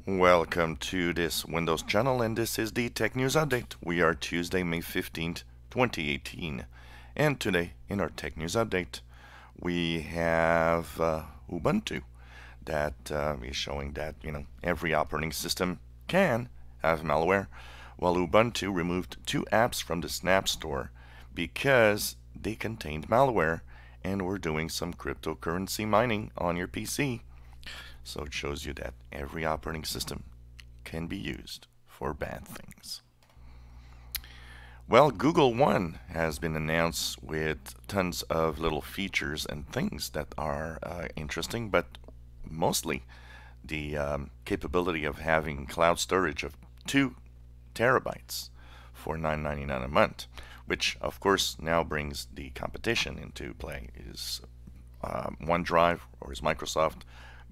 Welcome to this Windows channel, and this is the Tech News Update. We are Tuesday, May 15th, 2018. And today, in our Tech News Update, we have Ubuntu that is showing that, every operating system can have malware. Well, Ubuntu removed 2 apps from the Snap Store because they contained malware and were doing some cryptocurrency mining on your PC. So it shows you that every operating system can be used for bad things. Well, Google One has been announced with tons of little features and things that are interesting, but mostly the capability of having cloud storage of 2 terabytes for $9.99 a month, which of course now brings the competition into play. Is OneDrive, or is Microsoft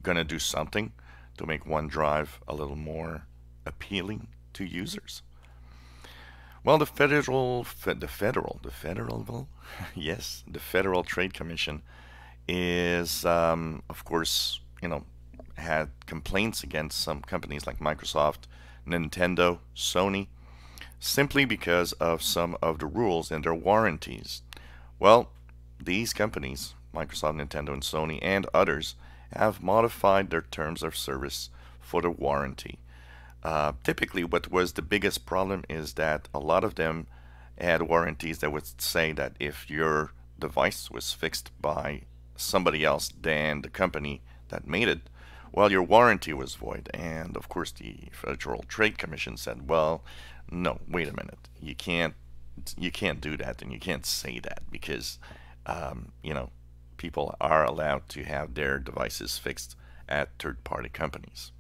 going to do something to make OneDrive a little more appealing to users? Well, the federal yes, the Federal Trade Commission is, of course, had complaints against some companies like Microsoft, Nintendo, Sony, simply because of some of the rules in their warranties. Well, these companies, Microsoft, Nintendo, and Sony, and others, have modified their terms of service for the warranty. Typically, what was the biggest problem is that a lot of them had warranties that would say that if your device was fixed by somebody else than the company that made it, well, your warranty was void. And of course, the Federal Trade Commission said, well, no, wait a minute, you can't do that, and you can't say that because people are allowed to have their devices fixed at third-party companies.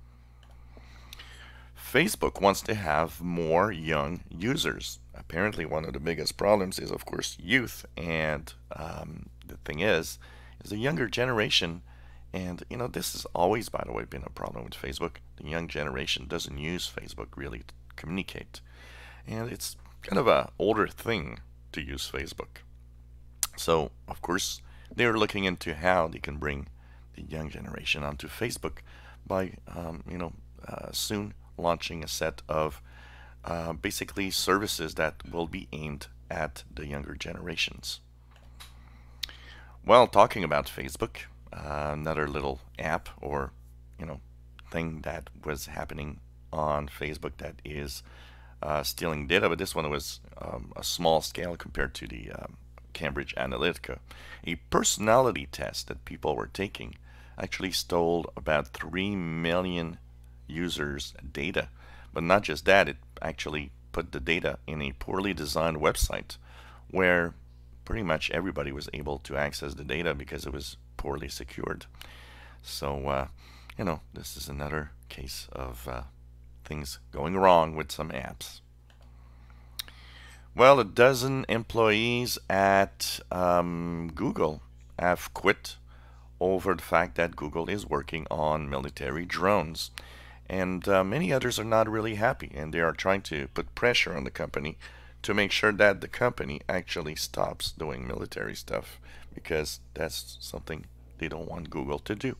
Facebook wants to have more young users. Apparently, one of the biggest problems is, of course, youth. And the thing is the younger generation, and this has always, by the way, been a problem with Facebook. The young generation doesn't use Facebook really to communicate, and it's kind of an older thing to use Facebook. So, of course, they're looking into how they can bring the young generation onto Facebook by, soon launching a set of basically services that will be aimed at the younger generations. Well, talking about Facebook, another little app or thing that was happening on Facebook that is stealing data, but this one was a small scale compared to the Cambridge Analytica. A personality test that people were taking actually stole about 3 million users' data. But not just that, it actually put the data in a poorly designed website where pretty much everybody was able to access the data because it was poorly secured. So, this is another case of things going wrong with some apps. Well, 12 employees at Google have quit over the fact that Google is working on military drones. And many others are not really happy, and they are trying to put pressure on the company to make sure that the company actually stops doing military stuff, because that's something they don't want Google to do.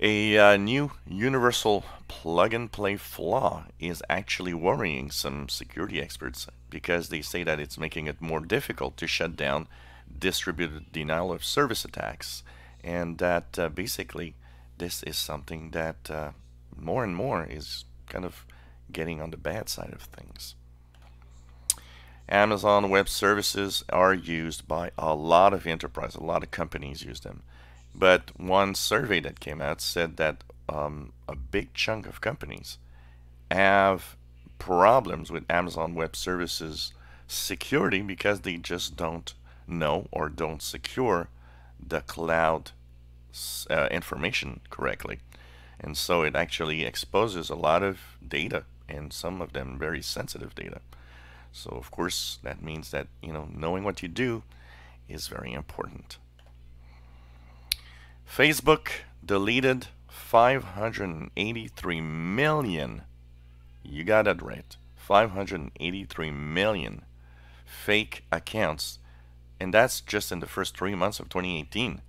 A new universal plug-and-play flaw is actually worrying some security experts because they say that it's making it more difficult to shut down distributed denial of service attacks, and that basically this is something that more and more is kind of getting on the bad side of things. Amazon Web Services are used by a lot of enterprises, a lot of companies use them. But one survey that came out said that a big chunk of companies have problems with Amazon Web Services security because they just don't know or don't secure the cloud information correctly. And so it actually exposes a lot of data, and some of them very sensitive data. So of course that means that knowing what you do is very important. Facebook deleted 583 million, you got that right, 583 million fake accounts, and that's just in the first 3 months of 2018.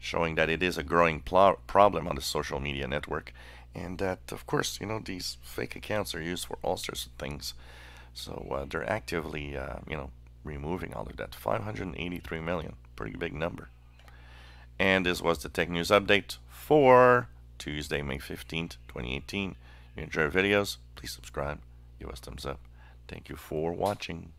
showing that it is a growing problem on the social media network, and that, of course, these fake accounts are used for all sorts of things. So they're actively, removing all of that. 583 million, pretty big number. And this was the Tech News Update for Tuesday, May 15th, 2018. If you enjoy our videos, please subscribe, give us thumbs up. Thank you for watching.